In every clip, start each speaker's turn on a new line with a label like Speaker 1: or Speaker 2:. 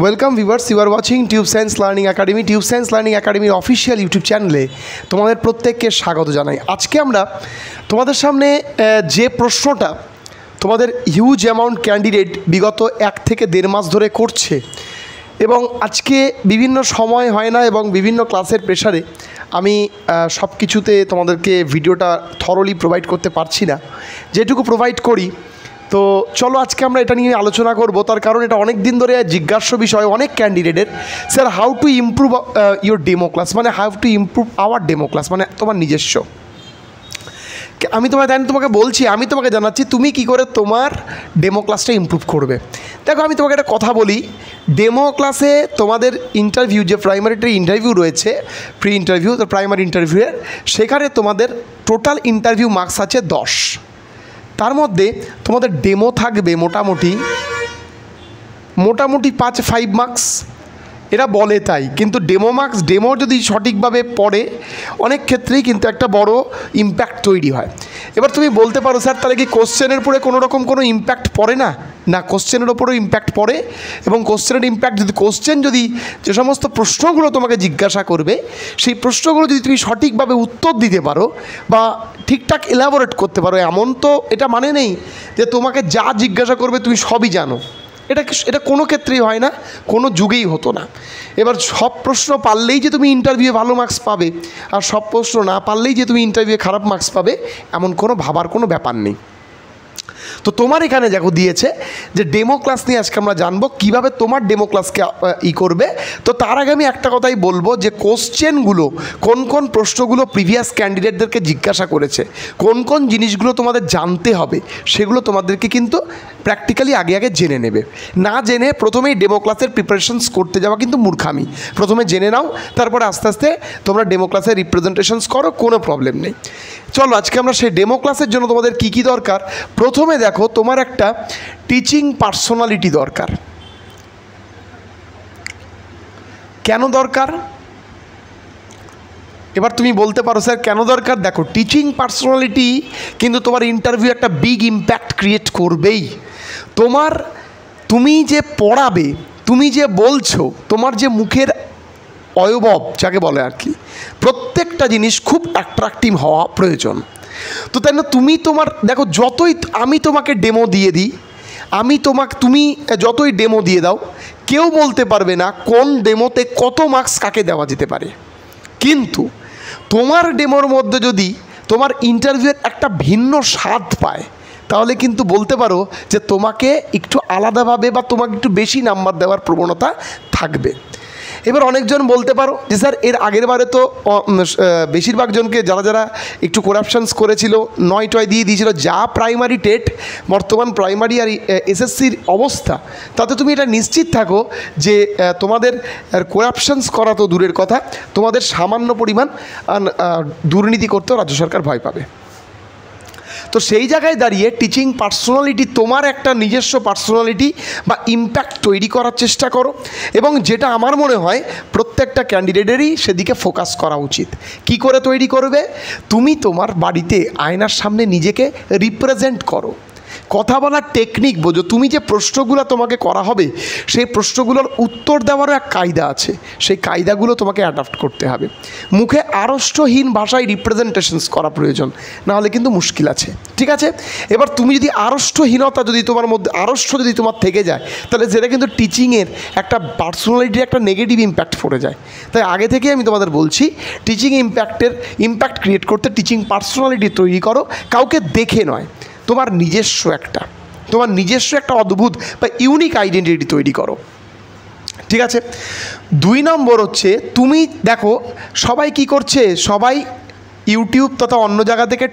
Speaker 1: Welcome viewers, you are watching Tube Science Learning Academy. Tube Science Learning একাডেমির official YouTube চ্যানেলে তোমাদের প্রত্যেককে স্বাগত জানাই। আজকে আমরা তোমাদের সামনে যে প্রশ্নটা তোমাদের হিউজ অ্যামাউন্ট ক্যান্ডিডেট বিগত 1 থেকে 1.5 মাস ধরে করছে, এবং আজকে বিভিন্ন সময় হয় না এবং বিভিন্ন ক্লাসের প্রেশারে আমি সব কিছুতে তোমাদেরকে ভিডিওটা থরলি প্রোভাইড করতে পারছি না। যেটুকু প্রোভাইড করি, তো চলো আজকে আমরা এটা নিয়ে আলোচনা করব। তার কারণ এটা অনেক দিন ধরে জিজ্ঞাস্য বিষয় অনেক ক্যান্ডিডেটের, sir how to improve your demo class, মানে how to improve our demo class, মানে তোমার নিজস্ব। আমি তোমাকে বলছি, আমি তোমাকে জানাচ্ছি তুমি কি করে তোমার ডেমো ক্লাসটা ইমপ্রুভ করবে। দেখো, আমি তোমাকে একটা কথা বলি, ডেমো ক্লাসে তোমাদের ইন্টারভিউ, যে প্রাইমারিটা ইন্টারভিউ রয়েছে, প্রি ইন্টারভিউ, তো প্রাইমারি ইন্টারভিউয়ের, সেখানে তোমাদের টোটাল ইন্টারভিউ মার্কস আছে 10। তার মধ্যে তোমাদের ডেমো থাকবে মোটামুটি 5 মার্কস, এরা বলে তাই, কিন্তু ডেমো যদি সঠিকভাবে পড়ে অনেক ক্ষেত্রেই কিন্তু একটা বড় ইম্প্যাক্ট তৈরি হয়। এবার তুমি বলতে পারো, স্যার তাহলে কি কোশ্চেনের উপরে কোনো রকম কোনো ইম্প্যাক্ট পড়ে না? না, কোশ্চেনের ওপরেও ইম্প্যাক্ট পড়ে, এবং কোশ্চেনের ইম্প্যাক্ট যদি যে সমস্ত প্রশ্নগুলো তোমাকে জিজ্ঞাসা করবে, সেই প্রশ্নগুলো যদি তুমি সঠিকভাবে উত্তর দিতে পারো বা ঠিকঠাক এলাবোরেট করতে পারো, এমন তো এটা মানে নেই যে তোমাকে যা জিজ্ঞাসা করবে তুমি সবই জানো। এটা কোনো ক্ষেত্রেই হয় না, কোনো যুগেই হতো না। এবার সব প্রশ্ন পারলেই যে তুমি ইন্টারভিউয়ে ভালো মার্কস পাবে, আর সব প্রশ্ন না পারলেই যে তুমি ইন্টারভিউয়ে খারাপ মার্কস পাবে, এমন কোনো ভাবার কোনো ব্যাপার নেই। তো তোমার এখানে দেখো দিয়েছে যে ডেমো ক্লাস নিয়ে আজকে আমরা জানবো কীভাবে তোমার ডেমো ক্লাসকে করবে। তো তার আগে আমি একটা কথাই বলবো যে কোশ্চেনগুলো, কোন প্রশ্নগুলো প্রিভিয়াস ক্যান্ডিডেটদেরকে জিজ্ঞাসা করেছে, কোন জিনিসগুলো তোমাদের জানতে হবে, সেগুলো তোমাদেরকে কিন্তু প্র্যাকটিক্যালি আগে জেনে নেবে। না জেনে প্রথমেই ডেমো ক্লাসের প্রিপারেশনস করতে যাওয়া কিন্তু মূর্খামি। প্রথমে জেনে নাও, তারপরে আস্তে আস্তে তোমরা ডেমো ক্লাসের রিপ্রেজেন্টেশনস করো, কোনো প্রবলেম নেই। চলো আজকে আমরা সেই ডেমো ক্লাসের জন্য তোমাদের কী দরকার। প্রথমে দেখো, তোমার একটা টিচিং পার্সোনালিটি দরকার। কেন দরকার? এবার তুমি বলতে পারো, স্যার কেন দরকার? দেখো, টিচিং পার্সোনালিটি কিন্তু তোমার ইন্টারভিউ একটা বিগ ইম্প্যাক্ট ক্রিয়েট করবেই। তুমি যে পড়াবে, তুমি যে বলছো, তোমার যে মুখের অয়বব যাকে বলে আর কি, প্রত্যেকটা জিনিস খুব অ্যাট্রাকটিভ হওয়া প্রয়োজন। তো তাই না, দেখো, যতই আমি তোমাকে ডেমো দিয়ে দিই, তুমি যতই ডেমো দিয়ে দাও, কেউ বলতে পারবে না কোন ডেমোতে কত মার্কস কাকে দেওয়া যেতে পারে। কিন্তু তোমার ডেমোর মধ্যে যদি তোমার ইন্টারভিউয়ের একটা ভিন্ন স্বাদ পায়, তাহলে কিন্তু বলতে পারো যে তোমাকে একটু আলাদাভাবে বা তোমাকে একটু বেশি নাম্বার দেওয়ার প্রবণতা থাকবে। এবার অনেকজন বলতে পারো যে স্যার এর আগের বারে তো বেশিরভাগ জনকে যারা একটু করাপশানস করেছিল 9 দিয়ে দিয়েছিল, যা প্রাইমারি টেট, বর্তমান প্রাইমারি আর এসএসসির অবস্থা, তাতে তুমি এটা নিশ্চিত থাকো যে তোমাদের করাপশানস করা তো দূরের কথা, তোমাদের সামান্য পরিমাণ দুর্নীতি করতেও রাজ্য সরকার ভয় পাবে। তো সেই জায়গায় দাঁড়িয়ে টিচিং পার্সোনালিটি, তোমার একটা নিজস্ব পার্সোনালিটি বা ইম্প্যাক্ট তৈরি করার চেষ্টা করো, এবং যেটা আমার মনে হয় প্রত্যেকটা ক্যান্ডিডেটেরই সেদিকে ফোকাস করা উচিত। কি করে তৈরি করবে? তুমি তোমার বাড়িতে আয়নার সামনে নিজেকে রিপ্রেজেন্ট করো, কথা বলার টেকনিক বোঝো। তুমি যে প্রশ্নগুলো তোমাকে করা হবে, সেই প্রশ্নগুলোর উত্তর দেওয়ারও এক কায়দা আছে, সেই কায়দাগুলো তোমাকে অ্যাডাপ্ট করতে হবে। মুখে আড়ষ্টহীন ভাষায় রিপ্রেজেন্টেশনস করা প্রয়োজন, নাহলে কিন্তু মুশকিল আছে। ঠিক আছে, এবার তুমি যদি আড়ষ্টহীনতা যদি তোমার মধ্যে যদি তোমার থেকে যায়, তাহলে সেটা কিন্তু টিচিংয়ের একটা পার্সোনালিটির একটা নেগেটিভ ইম্প্যাক্ট পড়ে যায়। তাই আগে থেকে আমি তোমাদের বলছি, টিচিং ইম্প্যাক্ট ক্রিয়েট করতে টিচিং পার্সোনালিটি তৈরি করো, কাউকে দেখে নয়, তোমার নিজস্ব একটা অদ্ভুত বা ইউনিক আইডেন্টিটি তৈরি করো। ঠিক আছে, 2 নম্বর হচ্ছে, তুমি দেখো সবাই কি করছে, সবাই ইউটিউব তথা অন্য জায়গা থেকে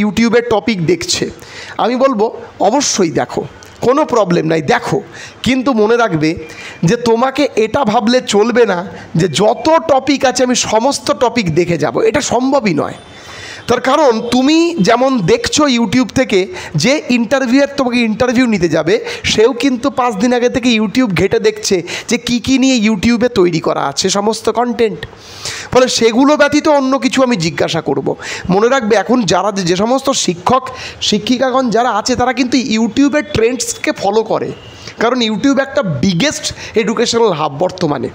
Speaker 1: ইউটিউবের টপিক দেখছে। আমি বলবো অবশ্যই দেখো, কোনো প্রবলেম নাই, দেখো, কিন্তু মনে রাখবে যে তোমাকে এটা ভাবলে চলবে না যে যত টপিক আছে আমি সমস্ত টপিক দেখে যাব, এটা সম্ভবই নয়। তার কারণ তুমি যেমন দেখছো ইউটিউব থেকে, যে তোমাকে ইন্টারভিউ নিতে যাবে, সেও কিন্তু 5 দিন আগে থেকে ইউটিউব ঘেটে দেখছে যে কী নিয়ে ইউটিউবে তৈরি করা আছে সমস্ত কন্টেন্ট। ফলে সেগুলো ব্যতীত অন্য কিছু আমি জিজ্ঞাসা করব। মনে রাখবে, এখন যে সমস্ত শিক্ষিকাগণ যারা আছে, তারা কিন্তু ইউটিউবের ট্রেন্ডসকে ফলো করে, কারণ ইউটিউব একটা বিগেস্ট এডুকেশনাল হাব বর্তমানে।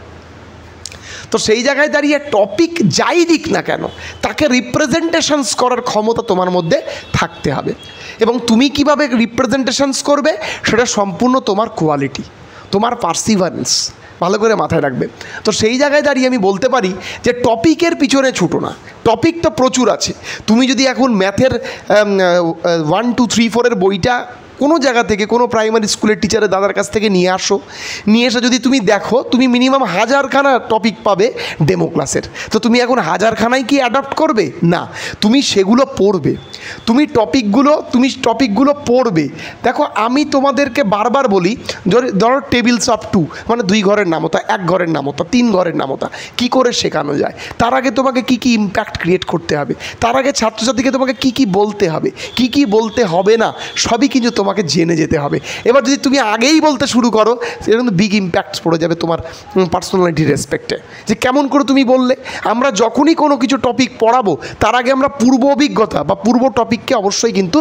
Speaker 1: তো সেই জায়গায় দাঁড়িয়ে টপিক যাই দিক না কেন তাকে রিপ্রেজেন্টেশনস করার ক্ষমতা তোমার মধ্যে থাকতে হবে, এবং তুমি কিভাবে রিপ্রেজেন্টেশনস করবে সেটা সম্পূর্ণ তোমার কোয়ালিটি, তোমার পার্সিভারেন্স ভালো করে মাথায় রাখবে। তো সেই জায়গায় দাঁড়িয়ে আমি বলতে পারি যে টপিকের পিছনে ছুটো না, টপিক তো প্রচুর আছে। তুমি যদি এখন ম্যাথের 1 2 3 4 বইটা কোনো জায়গা থেকে কোনো প্রাইমারি স্কুলের টিচারের দাদার কাছ থেকে নিয়ে এসে যদি তুমি দেখো, তুমি মিনিমাম 1000খানা টপিক পাবে ডেমো ক্লাসের। তো তুমি এখন 1000খানাই কি অ্যাডাপ্ট করবে? না, তুমি সেগুলো পড়বে, তুমি টপিকগুলো পড়বে। দেখো আমি তোমাদেরকে বারবার বলি, ধরো টেবিলস অফ 2 মানে 2 ঘরের নামতা, 1 ঘরের নামতা, 3 ঘরের নামতা কী করে শেখানো যায়, তার আগে তোমাকে কী কী ইম্প্যাক্ট ক্রিয়েট করতে হবে, তার আগে ছাত্রছাত্রীকে তোমাকে কী কী বলতে হবে, কী কী বলতে হবে না, সবই কিন্তু তোমাকে জেনে যেতে হবে। এবার যদি তুমি আগেই বলতে শুরু করো, সেটা কিন্তু বিগ ইম্প্যাক্ট পড়ে যাবে তোমার পার্সোনালিটি রেসপেক্টে, যে কেমন করে তুমি বললে। আমরা যখনই কোনো কিছু টপিক পড়াবো তার আগে আমরা পূর্ব অভিজ্ঞতা বা পূর্ব টপিককে অবশ্যই কিন্তু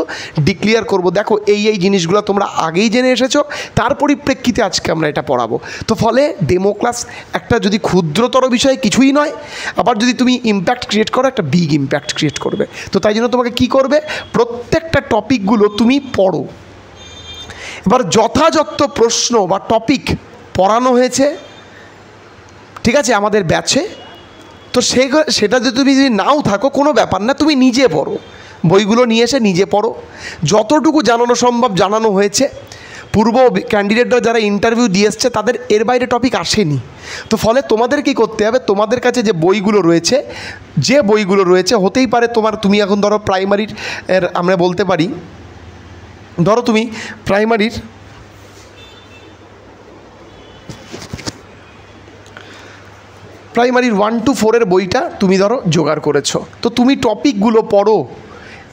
Speaker 1: ডিক্লিয়ার করব। দেখো এই জিনিসগুলো তোমরা আগেই জেনে এসেছো, তার পরিপ্রেক্ষিতে আজকে আমরা এটা পড়াবো। তো ফলে ডেমো ক্লাস একটা যদি ক্ষুদ্রতর বিষয় কিছুই নয়, আবার যদি তুমি ইম্প্যাক্ট ক্রিয়েট করো একটা বিগ ইম্প্যাক্ট ক্রিয়েট করবে। তো তাই জন্য তোমাকে কি করবে, প্রত্যেকটা টপিকগুলো তুমি পড়ো। এবার যথাযথ প্রশ্ন বা টপিক পড়ানো হয়েছে, ঠিক আছে, আমাদের ব্যাচে। তো সেটা যদি তুমি নাও থাকো কোনো ব্যাপার না, তুমি নিজে পড়ো, বইগুলো নিয়ে এসে নিজে পড়ো। যতটুকু জানানো সম্ভব জানানো হয়েছে। পূর্ব ক্যান্ডিডেটরা যারা ইন্টারভিউ দিয়ে এসছে তাদের এর বাইরে টপিক আসেনি। তো ফলে তোমাদের কী করতে হবে, তোমাদের কাছে যে বইগুলো রয়েছে হতেই পারে তুমি এখন ধরো প্রাইমারির আমরা বলতে পারি, ধরো তুমি প্রাইমারির প্রাইমারির 1 to 4 বইটা তুমি ধরো জোগাড় করেছো। তো তুমি টপিকগুলো পড়ো,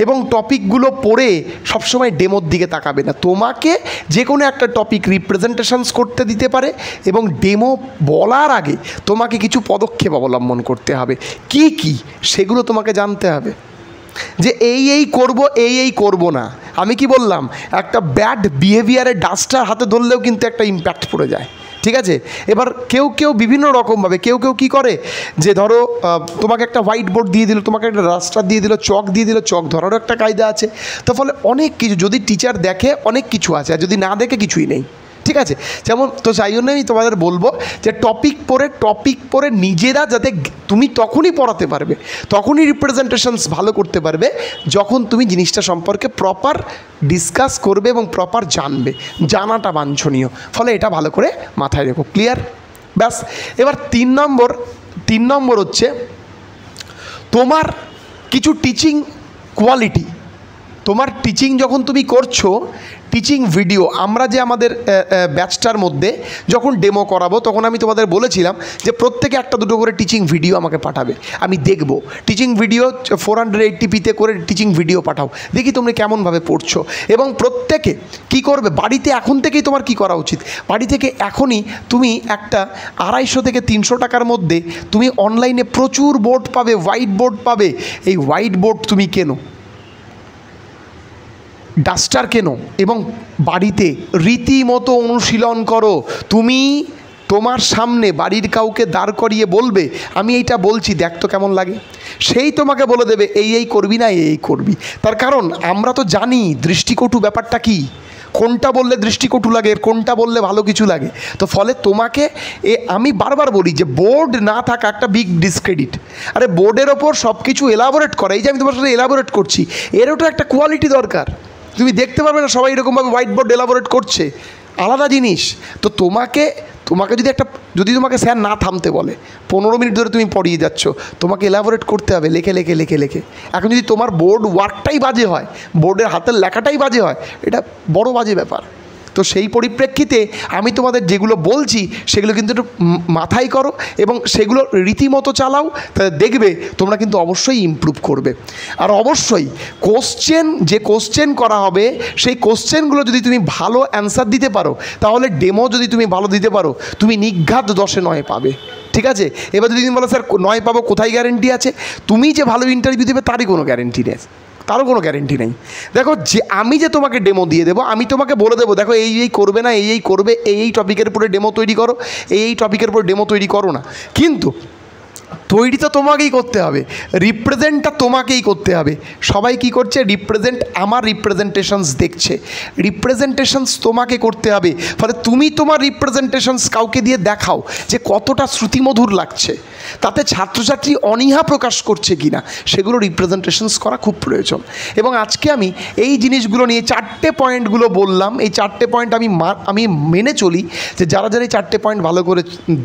Speaker 1: এবং টপিকগুলো পড়ে সবসময় ডেমোর দিকে তাকাবে না। তোমাকে যে কোনো একটা টপিক রিপ্রেজেন্টেশনস করতে দিতে পারে, এবং ডেমো বলার আগে তোমাকে কিছু পদক্ষেপ অবলম্বন করতে হবে। কি সেগুলো তোমাকে জানতে হবে, যে এই করব না। আমি কি বললাম, একটা ব্যাড বিহেভিয়ারের ডাস্টার হাতে ধরলেও কিন্তু একটা ইম্প্যাক্ট পড়ে যায়, ঠিক আছে। এবার কেউ বিভিন্ন রকমভাবে কেউ কী করে, যে ধরো তোমাকে একটা হোয়াইট বোর্ড দিয়ে দিল, তোমাকে একটা রাস্টার দিয়ে দিল, চক দিয়ে দিল, চক ধরারও একটা কায়দা আছে। তো ফলে অনেক কিছু যদি টিচার দেখে অনেক কিছু আছে, আর যদি না দেখে কিছুই নেই, ঠিক আছে। যেমন তো সেই জন্যই আমি তোমাদের বলবো যে টপিক পড়ে নিজেরা যাতে তুমি তখনই পড়াতে পারবে, তখনই রিপ্রেজেন্টেশনস ভালো করতে পারবে যখন তুমি জিনিসটা সম্পর্কে প্রপার ডিসকাস করবে এবং প্রপার জানাটা বাঞ্ছনীয়। ফলে এটা ভালো করে মাথায় রেখো, ক্লিয়ার? ব্যাস। এবার 3 নম্বর হচ্ছে তোমার কিছু টিচিং কোয়ালিটি। তোমার টিচিং যখন তুমি করছো, টিচিং ভিডিও, আমরা যে আমাদের ব্যাচটার মধ্যে যখন ডেমো করাবো তখন আমি তোমাদের বলেছিলাম যে প্রত্যেকে 1-2 করে টিচিং ভিডিও আমাকে পাঠাবে, আমি দেখব। টিচিং ভিডিও 480pতে করে টিচিং ভিডিও পাঠাও, দেখি তোমরা কেমনভাবে পড়ছো। এবং প্রত্যেকে কি করবে, বাড়িতে এখন থেকেই তোমার কি করা উচিত, বাড়ি থেকে এখনই তুমি একটা 250 থেকে 300 টাকার মধ্যে তুমি অনলাইনে প্রচুর বোর্ড পাবে, হোয়াইট বোর্ড পাবে। এই হোয়াইট বোর্ড তুমি কেনো, ডাস্টার কেনো, এবং বাড়িতে রীতিমতো অনুশীলন করো। তুমি তোমার সামনে বাড়ির কাউকে দাঁড় করিয়ে বলবে, আমি এইটা বলছি দেখ তো কেমন লাগে, সেই তোমাকে বলে দেবে এই করবি না, এই করবি। তার কারণ আমরা তো জানি দৃষ্টিকটু ব্যাপারটা কি, কোনটা বললে দৃষ্টিকটু লাগে, কোনটা বললে ভালো কিছু লাগে। তো ফলে তোমাকে আমি বারবার বলি যে বোর্ড না থাকা একটা বিগ ডিসক্রেডিট। আরে বোর্ডের ওপর সব কিছু এলাবোরেট করা, এই যে আমি তোমার সাথে এলাবোরেট করছি, এরও তো একটা কোয়ালিটি দরকার। তুমি দেখতে পারবে না সবাই এরকমভাবে হোয়াইট বোর্ড এলাবোরেট করছে, আলাদা জিনিস। তো তোমাকে যদি তোমাকে স্যার না থামতে বলে, 15 মিনিট ধরে তুমি পড়িয়ে যাচ্ছ, তোমাকে এলাবোরেট করতে হবে লেখে। এখন যদি তোমার বোর্ড ওয়ার্কটাই বাজে হয়, বোর্ডের হাতের লেখাটাই বাজে হয়, এটা বড় বাজে ব্যাপার। তো সেই পরিপ্রেক্ষিতে আমি তোমাদের যেগুলো বলছি সেগুলো কিন্তু একটু মাথায় করো এবং সেগুলো রীতিমতো চালাও, তাহলে দেখবে তোমরা কিন্তু অবশ্যই ইমপ্রুভ করবে। আর অবশ্যই কোশ্চেন করা হবে, সেই কোশ্চেনগুলো যদি তুমি ভালো অ্যান্সার দিতে পারো, তাহলে ডেমো যদি তুমি ভালো দিতে পারো, তুমি নিঘাত 10-এ 9 পাবে, ঠিক আছে। এবার যদি তুমি বলো স্যার 9 পাবো, কোথায় গ্যারেন্টি আছে? তুমি যে ভালো ইন্টারভিউ দেবে তারই কোনো গ্যারেন্টি নেই, তারও কোনো গ্যারেন্টি নেই। দেখো যে আমি যে তোমাকে ডেমো দিয়ে দেবো, আমি তোমাকে বলে দেবো দেখো এই করবে না, এই করবে, এই টপিকের উপরে ডেমো তৈরি করো, এই টপিকের উপরে ডেমো তৈরি করো না, কিন্তু তৈরি তো তোমাকেই করতে হবে, রিপ্রেজেন্টটা তোমাকেই করতে হবে। সবাই কি করছে, আমার রিপ্রেজেন্টেশনস দেখছে, রিপ্রেজেন্টেশনস তোমাকে করতে হবে। ফলে তুমি তোমার রিপ্রেজেন্টেশনস কাউকে দিয়ে দেখাও যে কতটা শ্রুতিমধুর লাগছে, তাতে ছাত্রছাত্রী অনীহা প্রকাশ করছে কি না, সেগুলো রিপ্রেজেন্টেশনস করা খুব প্রয়োজন। এবং আজকে আমি এই জিনিসগুলো নিয়ে 4টে পয়েন্টগুলো বললাম, এই 4টে পয়েন্ট আমি মেনে চলি যে যারা এই 4টে পয়েন্ট ভালো করে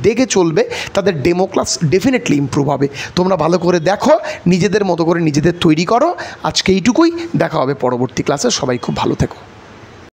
Speaker 1: দেখে চলবে তাদের ডেমো ক্লাস ডেফিনেটলি ইমপ্রুভ হবে। তোমরা ভালো করে দেখো, নিজেদের মতো করে নিজেদের তৈরি করো। আজকে এইটুকুই, দেখা হবে পরবর্তী ক্লাসে। সবাই খুব ভালো থেকো।